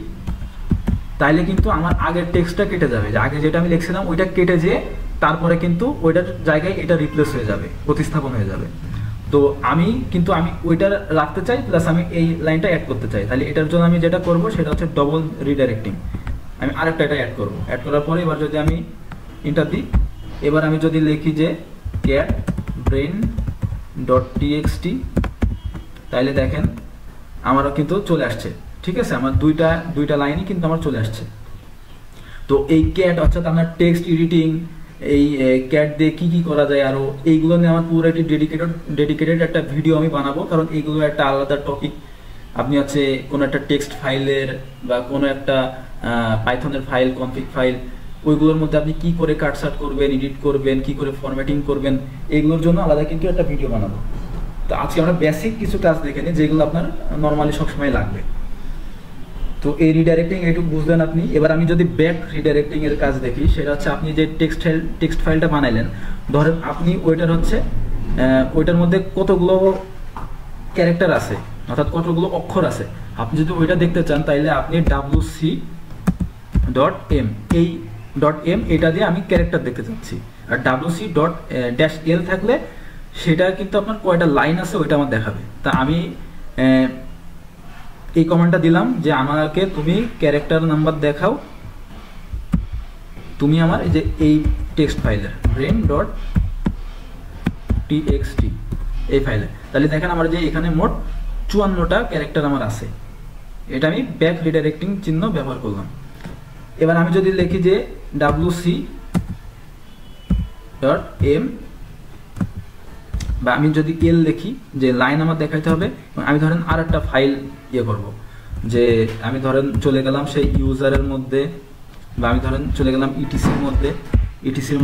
Speaker 1: তাইলে কিন্তু আমার আগের টেক্সটটা কেটে যাবে, যে আগে যেটা আমি লিখছিলাম ওইটা কেটে যেয়ে তারপরে কিন্তু ওইটার জায়গায় এটা রিপ্লেস হয়ে যাবে, প্রতিস্থাপন হয়ে যাবে। তো আমি ওইটা রাখতে চাই, প্লাস আমি এই লাইনটা অ্যাড করতে চাই। তাহলে এটার জন্য আমি যেটা করব সেটা হচ্ছে ডবল রিডাইরেক্টিং, আমি আরেকটা এটা অ্যাড করব। অ্যাড করার পরে এবার যদি আমি এন্টার দিই, এবার আমি যদি লিখি যে ক্যাট ব্রেন ডট টিএক্সটি, তাহলে দেখেন আমারও কিন্তু চলে আসছে, ঠিক আছে, আমার দুইটা লাইনই কিন্তু আমার চলে আসছে। তো এই ক্যাট অর্থাৎ আপনার টেক্সট এডিটিং, এই ক্যাট দিয়ে কি করা যায় আরও, এইগুলো নিয়ে আমার পুরো একটি ডেডিকেটেড একটা ভিডিও আমি বানাবো, কারণ এইগুলো একটা আলাদা টপিক। আপনি হচ্ছে কোনো একটা টেক্সট ফাইলের বা কোনো একটা পাইথনের ফাইল, কনফিগ ফাইল, ওইগুলোর মধ্যে আপনি কি করে কাটসাট করবেন, এডিট করবেন, কি করে ফরম্যাটিং করবেন, এইগুলোর জন্য আলাদা কিন্তু একটা ভিডিও বানাবো। তো আজকে আমরা বেসিক কিছু কাজ দেখে নিই যেগুলো আপনার নর্মালি সবসময় লাগবে। তো এই রিডাইরেক্টিং এইটুকু বুঝলেন আপনি। এবার আমি যদি ব্যাক রিডাইরেক্টিং এর কাজ দেখি, সেটা হচ্ছে আপনি যে টেক্সট ফাইলটা বানাইলেন, ধরেন আপনি ওইটার মধ্যে কতগুলো ক্যারেক্টার আছে, অর্থাৎ কতগুলো অক্ষর আছে, আপনি যদি ওইটা দেখতে চান তাইলে আপনি wc.m, এই .m এটা দিয়ে আমি ক্যারেক্টার দেখতে চাচ্ছি, আর wc.-l থাকলে সেটা কিন্তু আপনার কয়টা লাইন আছে ওইটা আমার দেখাবে। তা আমি এই কমান্ডটা দিলাম যে আমাকে তুমি ক্যারেক্টার নাম্বার দেখাও, তুমি আমার এই যে এই টেক্সট ফাইলের ব্রেন ডট টিএক্সটি এই ফাইলে, তাহলে দেখেন আমার যে এখানে মোট 54টা ক্যারেক্টার আমার আছে। এটা আমি ব্যাক রিডাইরেক্টিং চিহ্ন ব্যবহার করলাম। এবার আমি যদি লিখি যে wc.m, বা আমি যদি এল লিখি, যে লাইন আমার দেখাইতে হবে, আমি ধরেন আর একটা ফাইল করব, যে আমি ধরেন চলে গেলাম সেই ইউজারের মধ্যে, বা আমি ধরেন চলে গেলাম ইটিসির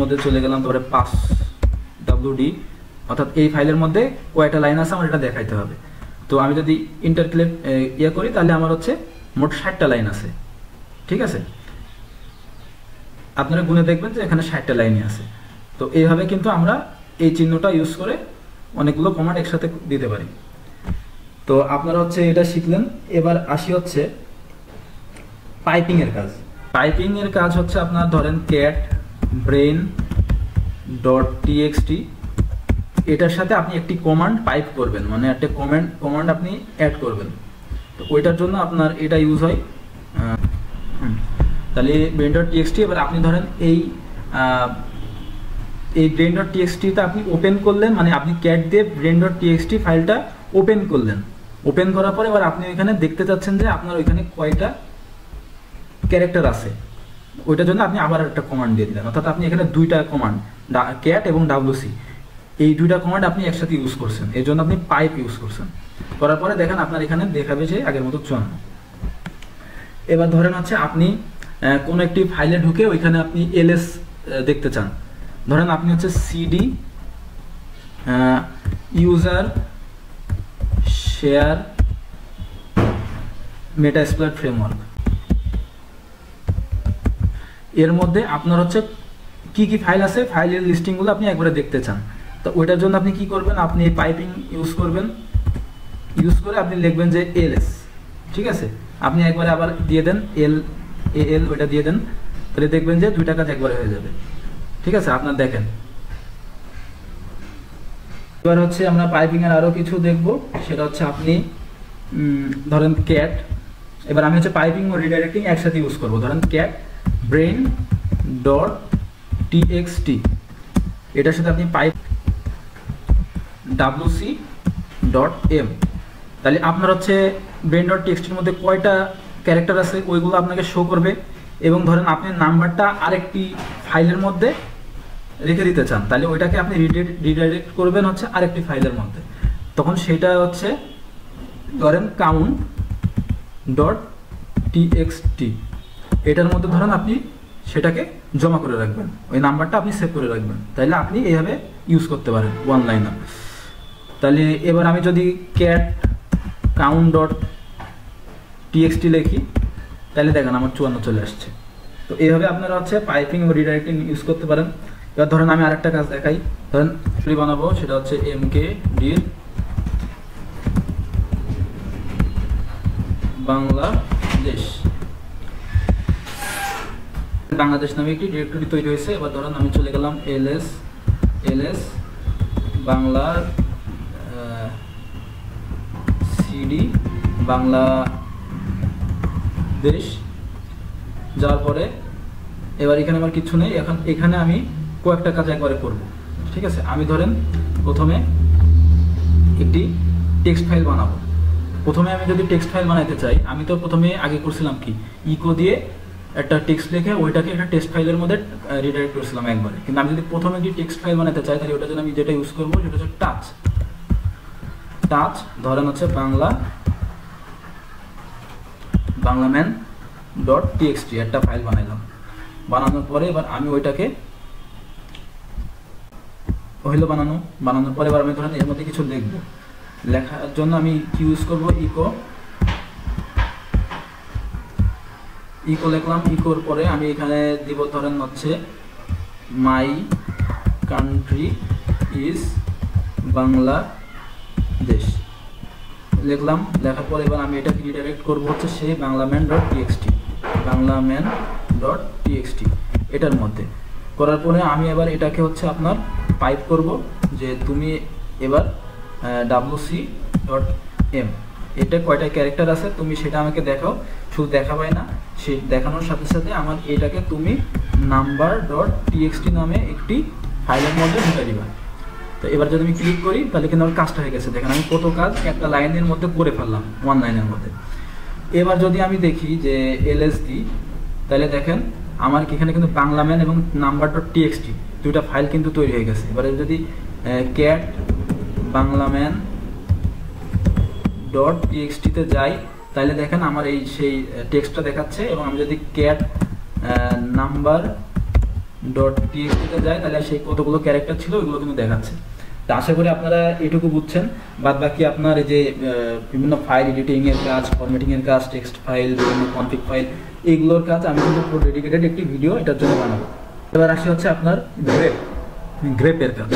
Speaker 1: মধ্যে চলে গেলাম, ধরে 5wd, অর্থাৎ এই ফাইলের মধ্যে কয়টা লাইন আছে আমার এটা দেখাইতে হবে। তো আমি যদি ইন্টারক্লেপ করি তাহলে আমার হচ্ছে মোট 60টা লাইন আছে, ঠিক আছে। আপনারা গুনে দেখবেন যে এখানে 60টা লাইনই আছে। তো এইভাবে কিন্তু আমরা এই চিহ্নটা ইউজ করে অনেকগুলো কমান্ড একসাথে দিতে পারি। তো আপনারা হচ্ছে এটা শিখলেন। এবার আসি হচ্ছে পাইপিং এর কাজ। পাইপিং এর কাজ হচ্ছে আপনার ধরেন ক্যাট ব্রেন ডট টিএক্সটি, এটার সাথে আপনি একটি কমান্ড পাইপ করবেন, মানে একটা কমান্ড আপনি অ্যাড করবেন। তো ওইটার জন্য আপনার এটা ইউজ হয়। তাহলে ব্রেন ডট টিএক্সটি, এবার আপনি ধরেন এই ব্রেন ডট টিএক্সটিটা আপনি ওপেন করলেন, মানে আপনি ক্যাট দিয়ে ব্রেন ডট টিএক্সটি ফাইলটা ওপেন করলেন। ওপেন করার পরে এবার আপনি ওইখানে দেখতে চাচ্ছেন যে আপনার ওইখানে কয়টা ক্যারেক্টার আছে, ওইটার জন্য আপনি আবার একটা কমান্ড দিয়ে দিলেন। অর্থাৎ আপনি এখানে দুইটা কমান্ড, ক্যাট এবং wc, এই দুইটা কমান্ড আপনি একসাথে ইউজ করছেন, এর জন্য আপনি পাইপ ইউজ করছেন। করার পরে দেখেন আপনার এখানে দেখাবে যে আগের মতো 54। এবার ধরেন হচ্ছে আপনি কোনো একটি ফাইলে ঢুকে ওইখানে আপনি এলএস দেখতে চান, ধরেন আপনি হচ্ছে সিডি ইউজার শেয়ার মেটাস্প্লয়েট ফ্রেমওয়ার্ক, এর মধ্যে আপনার হচ্ছে কি ফাইল আছে, ফাইলের লিস্টিংগুলো আপনি একবারে দেখতে চান। তো ওইটার জন্য আপনি কি করবেন, আপনি পাইপিং ইউজ করবেন, ইউজ করে আপনি লিখবেন যে এলএস, ঠিক আছে। আপনি একবারে আবার দিয়ে দেন এল ওইটা দিয়ে দেন, তাহলে দেখবেন যে দুইটা কাজ একবারে হয়ে যাবে, ঠিক আছে। আপনার দেখেন এবার হচ্ছে আমরা পাইপিং এর আরো কিছু দেখব, সেটা হচ্ছে আপনি ধরেন ক্যাট, এবার আমি হচ্ছে পাইপিং ও রিডাইরেক্টিং একসাথে ইউজ করব। ধরেন ক্যাট ব্রেন ডট টিএক্সটি, এটার সাথে আপনি পাইপ wc ডট এম। তাহলে আপনার হচ্ছে ব্রেন ডট টিএক্সটির মধ্যে কয়টা ক্যারেক্টার আছে ওইগুলো আপনাকে শো করবে। এবং ধরেন আপনি নাম্বারটা আরেকটি ফাইলের মধ্যে রেখে দিতে চান, তাহলে ওইটাকে আপনি রিডাইরেক্ট করবেন হচ্ছে আরেকটি ফাইলের মধ্যে। তখন সেটা হচ্ছে ধরেন কাউন্ট ডট টিএক্সটি, এটার মধ্যে ধরেন আপনি সেটাকে জমা করে রাখবেন, ওই নাম্বারটা আপনি সেভ করে রাখবেন। তাহলে আপনি এইভাবে ইউজ করতে পারেন ওয়ান লাইনার। তাহলে এবার আমি যদি ক্যাট কাউন্ট ডট টিএক্সটি লিখি, তাহলে দেখেন আমার 54 চলে আসছে। তো এইভাবে আপনারা হচ্ছে পাইপিং ও রিডাইরেক্টিং ইউজ করতে পারেন। এবার ধরেন আমি আরেকটা কাজ দেখাই, ধরেন বানাবো, সেটা হচ্ছে mkdir বাংলাদেশ। বাংলাদেশ নামে একটি ডিরেক্টরি তৈরি হয়েছে। এবার ধরেন আমি চলে গেলাম ls বাংলা সিডি বাংলাদেশ, যাওয়ার পরে এবার এখানে আমার কিছু নেই। এখন এখানে আমি কয়েকটা কাজ একবারে করব, ঠিক আছে। আমি ধরেন প্রথমে একটি টেক্সট ফাইল বানাবো। প্রথমে আমি যদি টেক্সট ফাইল বানাইতে চাই, আমি তো প্রথমে আগে করছিলাম কি ইকো দিয়ে একটা টেক্সট লিখে ওইটাকে একটা টেক্সট ফাইলের মধ্যে রিডাইরেক্ট করছিলাম একবারে। কিন্তু আমি যদি প্রথমে একটি টেক্সট ফাইল বানাতে চাই, তাহলে ওটার জন্য আমি যেটা ইউজ করবো সেটা হচ্ছে টাচ। ধরেন হচ্ছে বাংলাম্যান ডট টিএক্সটি একটা ফাইল বানাইলাম। বানানোর পরে এবার আমি ওইটাকে বানানোর পরে এবার আমি ধরেন এর মধ্যে কিছু লিখবো। লেখার জন্য আমি কি ইউজ করবো, ইকো লিখলাম। ইকোর পরে আমি এখানে দিব ধরেন হচ্ছে মাই কান্ট্রি ইজ বাংলাদেশ লিখলাম। লেখার পরে এবার আমি এটাকে রিডাইরেক্ট করবো হচ্ছে সেই বাংলাম্যান ডট টিএক্সটি এটার মধ্যে। করার পরে আমি এবার এটাকে হচ্ছে আপনার পাইপ করব যে তুমি এবার wc ডট এম, এটা কয়টা ক্যারেক্টার আছে তুমি সেটা আমাকে দেখাও। শুধু দেখাবাই না, সে দেখানোর সাথে সাথে আমার এটাকে তুমি নাম্বার ডট টিএক্সটি নামে একটি ফাইলের মধ্যে ঢুকে দিবা। তো এবার যদি আমি ক্লিক করি, তাহলে কিন্তু আমার কাজটা হয়ে গেছে। দেখেন আমি কত কাজ একটা লাইনের মধ্যে করে ফেললাম, ওয়ান লাইনের মধ্যে। এবার যদি আমি দেখি যে ls দিই, তাহলে দেখেন আমার এখানে কিন্তু বাংলাম্যান এবং নাম্বার ডট টিএক্সটি দুইটা ফাইল কিন্তু তৈরি হয়ে গেছে। এবারে যদি ক্যাট বাংলাম্যান ডট টিএক্সটিতে যাই, তাহলে দেখেন আমার এই সেই টেক্সটটা দেখাচ্ছে। এবং আমি যদি ক্যাট নাম্বার ডট টিএক্সটিতে যাই, তাহলে সেই কতগুলো ক্যারেক্টার ছিল ওইগুলো কিন্তু দেখাচ্ছে। তো আশা করি আপনারা এটুকু বুঝছেন। বাদ বাকি আপনার এই যে বিভিন্ন ফাইল এডিটিংয়ের কাজ, ফরম্যাটিংয়ের কাজ, টেক্সট ফাইল, বিভিন্ন কনফিগ ফাইল, এইগুলোর কাজ আমি কিন্তু পুরো ডেডিকেটেড একটি ভিডিও এটার জন্য বানাবো। এবার আসি হচ্ছে আপনার গ্রেপের কাজ।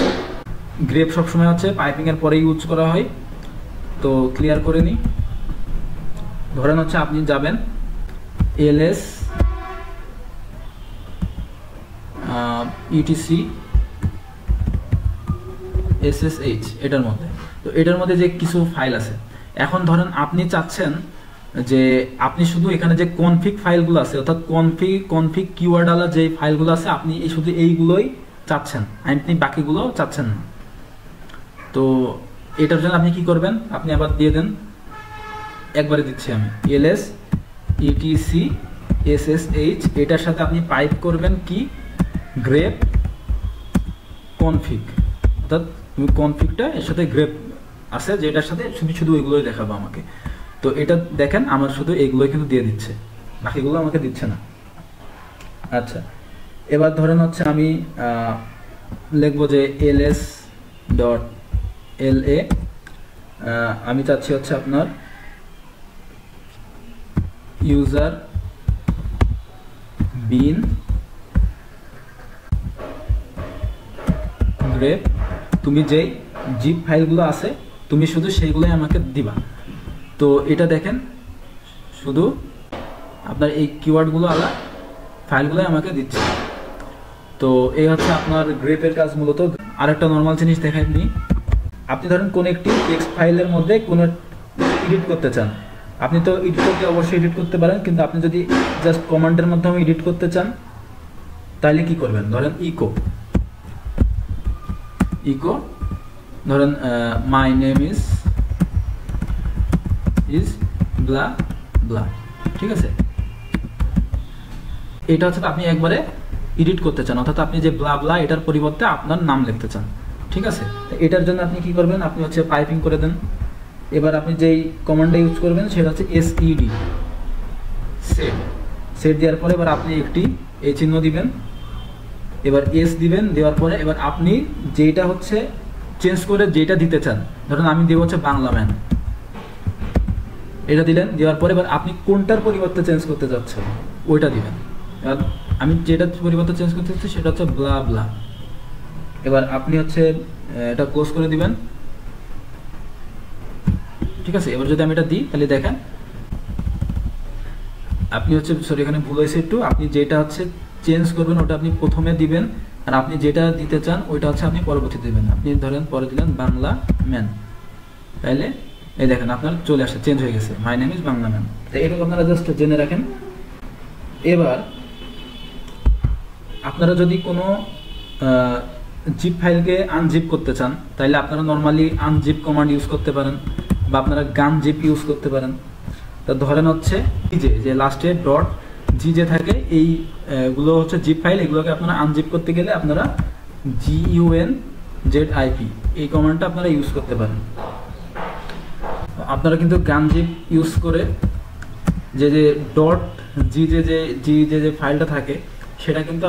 Speaker 1: গ্রেপ সবসময় হচ্ছে পাইপিংয়ের পরে ইউজ করা হয়। তো ক্লিয়ার করে নিই। ধরেন হচ্ছে আপনি যাবেন ls etc ssh এটার মধ্যে। তো এটার মধ্যে যে কিছু ফাইল আছে, এখন ধরেন আপনি চাচ্ছেন যে আপনি শুধু এখানে যে কনফিগ ফাইলগুলো আছে, অর্থাৎ কনফিগ কিওয়ার্ড আলা যে ফাইলগুলো আছে, আপনি শুধু এইগুলোই চাচ্ছেন, আপনি বাকিগুলো চাচ্ছেন না। তো এটার জন্য আপনি কি করবেন, আপনি আবার দিয়ে দেন, একবারে দিচ্ছি আমি ls etc ssh, এটার সাথে আপনি পাইপ করবেন কি গ্রেপ কনফিগ, অর্থাৎ কনফিগটা এর সাথে গ্রেপ আছে যেটার সাথে শুধু এগুলোই দেখাবো আমাকে। তো এটা দেখেন আমার শুধু এগুলোই কিন্তু দিয়ে দিচ্ছে, বাকিগুলো আমাকে দিচ্ছে না। আচ্ছা, এবার ধরেন হচ্ছে আমি লিখবো যে ls ডট la, আমি চাচ্ছি হচ্ছে আপনার ইউজার বিন গ্রেপ, তুমি যেই জিপ ফাইলগুলো আছে তুমি শুধু সেইগুলোই আমাকে দিবা। তো এটা দেখেন শুধু আপনার এই কিওয়ার্ডগুলো আলা ফাইলগুলোই আমাকে দিচ্ছে। তো এই হচ্ছে আপনার গ্রেপের কাজ মূলত। আরেকটা নর্মাল জিনিস দেখাই আপনি ধরেন কোন একটি টেক্সট ফাইলের মধ্যে কোনো এডিট করতে চান, আপনি তো এডিট করতে অবশ্যই এডিট করতে পারেন, কিন্তু আপনি যদি জাস্ট কমান্ডের মাধ্যমে এডিট করতে চান তাইলে কি করবেন, ধরেন ইকো ধরেন মাই নেম ইজ ব্লা ব্লা, ঠিক আছে। এটা হচ্ছে আপনি একবারে এডিট করতে চান, অর্থাৎ আপনি যে ব্লা ব্লা এটার পরিবর্তে আপনার নাম লিখতে চান, ঠিক আছে। এটার জন্য আপনি কি করবেন, আপনি হচ্ছে পাইপিং করে দেন। এবার আপনি যেই কমান্ডটা ইউজ করবেন সেটা হচ্ছে SED, সেট দেওয়ার পরে এবার আপনি একটি এই চিহ্ন দিবেন, এবার এস দিবেন, দেওয়ার পরে এবার আপনি যেটা হচ্ছে চেঞ্জ করে যেটা দিতে চান, ধরুন আমি দেব হচ্ছে বাংলা ম্যান, এটা দিলেন। দেওয়ার পরে এবার আপনি কোনটার পরিবর্তে চেঞ্জ করতে যাচ্ছেন ওইটা দিবেন। এবার আমি যেটা পরিবর্তে চেঞ্জ করতে চাচ্ছি সেটা হচ্ছে ব্লা ব্লা। এবার আপনি হচ্ছে এটা ক্লোজ করে দিবেন, ঠিক আছে। এবার যদি আমি এটা দিই তাহলে দেখেন আপনি হচ্ছে, সরি এখানে ভুল হয়েছে একটু, আপনি যেটা হচ্ছে চেঞ্জ করবেন ওটা আপনি প্রথমে দিবেন, আর আপনি যেটা দিতে চান ওইটা হচ্ছে আপনি পরবর্তীতে দিবেন। আপনি ধরেন পরে দিলেন বাংলা ম্যান, তাইলে এই দেখেন আপনার চলে আসে, চেঞ্জ হয়ে গেছে, my name is Bangla man. তো এটুকু আপনারা জাস্ট জেনে রাখেন। এবার আপনারা যদি কোনো জিপ ফাইলকে আনজিপ করতে চান তাহলে আপনারা নর্মালি আনজিপ কমান্ড ইউজ করতে পারেন, বা আপনারা গান জিপ ইউজ করতে পারেন। তো ধরেন হচ্ছে যে লাস্টে ডট যে থাকে এইগুলো হচ্ছে জিপ ফাইল, এগুলোকে আপনারা আনজিপ করতে gele আপনারা GUNZIP এই কমান্ডটা আপনারা ইউজ করতে পারেন। আপনারা কিন্তু গান জিপ ইউজ করে যে ডট যে ফাইলটা থাকে সেটা কিন্তু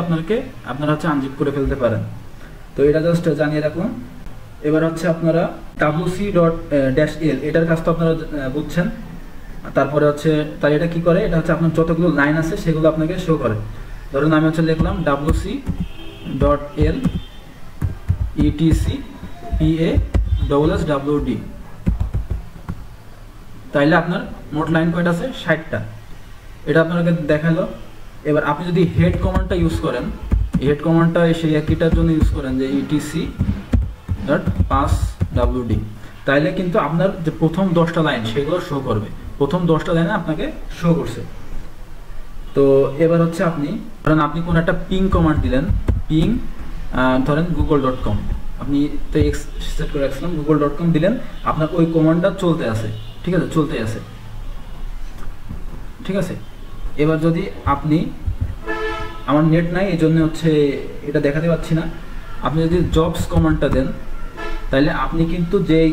Speaker 1: আপনারা হচ্ছে আনজিপ করে ফেলতে পারেন। তো এটা জাস্ট জানিয়ে রাখুন। এবার হচ্ছে আপনারা wc.-l এটার কাজ তো আপনারা বুঝছেন। তারপরে হচ্ছে তাই এটা কি করে, এটা হচ্ছে আপনার যতগুলো লাইন আছে সেগুলো আপনাকে শো করে। ধরুন আমি হচ্ছে লিখলাম wc.l etc.PASSWD, তাইলে আপনার মোট লাইন কয়টা আছে, 60টা। এটা আপনাকে দেখালো। এবার আপনি যদি হেড কমান্ডটা ইউজ করেন, হেড কমান্ডটা সেই একইটার জন্য ইউজ করেন যে etc.passwd, তাইলে কিন্তু আপনার যে প্রথম 10টা লাইন সেগুলো শো করবে, প্রথম 10টা লাইনে আপনাকে শো করছে। তো এবার হচ্ছে আপনি ধরেন আপনি কোন একটা পিং কমান্ড দিলেন, পিং ধরেন google.com, আপনি তো সেট করে রাখছিলাম google.com দিলেন, আপনার ওই কমান্ডটা চলতে আছে, ঠিক আছে, চলতে আছে, ঠিক আছে। এবার যদি আপনি, আমার নেট নাই এই জন্য হচ্ছে এটা দেখাতে পাচ্ছি না, আপনি যদি জবস কমান্ডটা দেন তাহলে আপনি কিন্তু যেই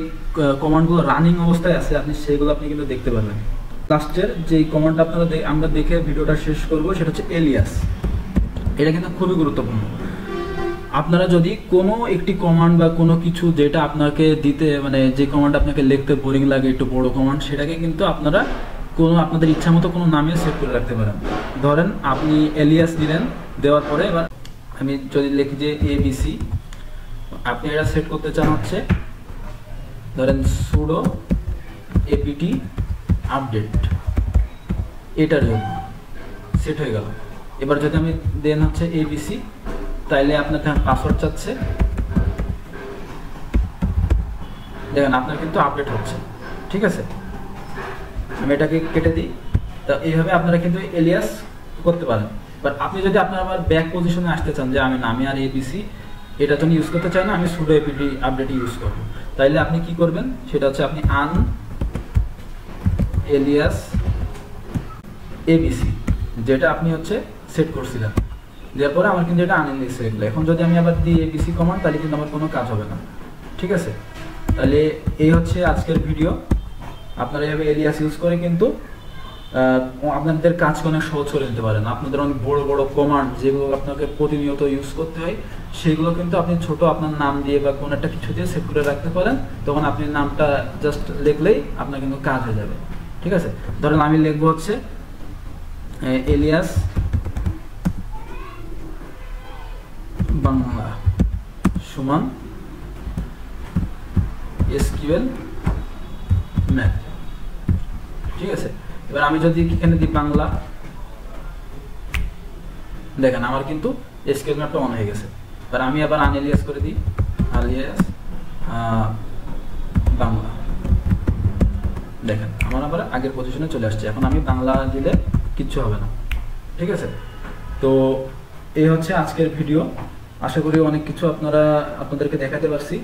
Speaker 1: কমান্ডগুলো রানিং অবস্থায় আছে আপনি সেগুলো আপনি কিন্তু দেখতে পারবেন। লাস্টের যে কমান্ডটা আমরা দেখে ভিডিওটা শেষ করব সেটা হচ্ছে এলিয়াস। এটা কিন্তু খুবই গুরুত্বপূর্ণ। আপনারা যদি কোনো একটি কমান্ড বা কোনো কিছু যেটা আপনাকে দিতে, মানে যে কমান্ড আপনাকে লিখতে বোরিং লাগে, একটু বড় কমান্ড, সেটাকে কিন্তু আপনারা আপনাদের ইচ্ছা মতো কোনো নামে সেভ করে রাখতে পারেন। ধরেন আপনি এলিয়াস দিলেন, দেওয়ার পরে এবার আমি যদি লিখি যে ABC, আপনি এটা সেট করতে চান হচ্ছে ধরেন sudo apt আপডেট, এটার জন্য সেট হয়ে গেল। এবার যদি আমি দেন হচ্ছে ABC, তাইলে আপনার পাসওয়ার্ড চাচ্ছে, দেখেন আপনার কিন্তু আপডেট হচ্ছে, ঠিক আছে। আমি এটাকে কেটে দিই। তো এইভাবে আপনারা কিন্তু এলিয়াস করতে পারেন। বাট আপনি যদি আপনার আবার ব্যাক পজিশনে আসতে চান যে আমি আর ABC এটা জন্য ইউজ করতে চাই না, আমি sudo apt আপডেট ইউজ করব, তাইলে আপনি কি করবেন, সেটা হচ্ছে আপনি আন এলিয়াস ABC যেটা আপনি হচ্ছে সেট করছিলেন, দেওয়ার পরে আমার কিন্তু এটা আনএলিয়াস হয়ে গেল। এখন যদি আমি আবার দিই ABC কমান্ড তাহলে কিন্তু আমার কোনো কাজ হবে না, ঠিক আছে। তাহলে এই হচ্ছে আজকের ভিডিও। আপনারা এইভাবে এলিয়াস ইউজ করে কিন্তু আপনাদের কাজকে অনেক সহজ করে নিতে পারেন। আপনাদের অনেক বড় বড় কমান্ড যেগুলো আপনাকে প্রতিনিয়ত ইউজ করতে হয় সেগুলো কিন্তু আপনি ছোট আপনার নাম দিয়ে বা কোনো একটা কিছু দিয়ে সেভ করে রাখতে পারেন। তখন আপনি নামটা জাস্ট লিখলেই আপনার কিন্তু কাজ হয়ে যাবে, ঠিক আছে। ধরেন আমি লিখবো হচ্ছে এলিয়াস বাংলা সমান SQL ম্যাথ, ঠিক আছে। এবার আমি যদি এখানে দিই বাংলা, দেখেন আমার কিন্তু SQL ম্যাপটা অন হয়ে গেছে। এবার আমি আবার আনএলিয়াস করে দিই, আলিয়াস বাংলা, দেখেন আমার আবার আগের পজিশনে চলে আসছে। এখন আমি বাংলা দিলে কিচ্ছু হবে না, ঠিক আছে। তো এই হচ্ছে আজকের ভিডিও। আশা করি অনেক কিছু আপনাদেরকে দেখাতে পারছি।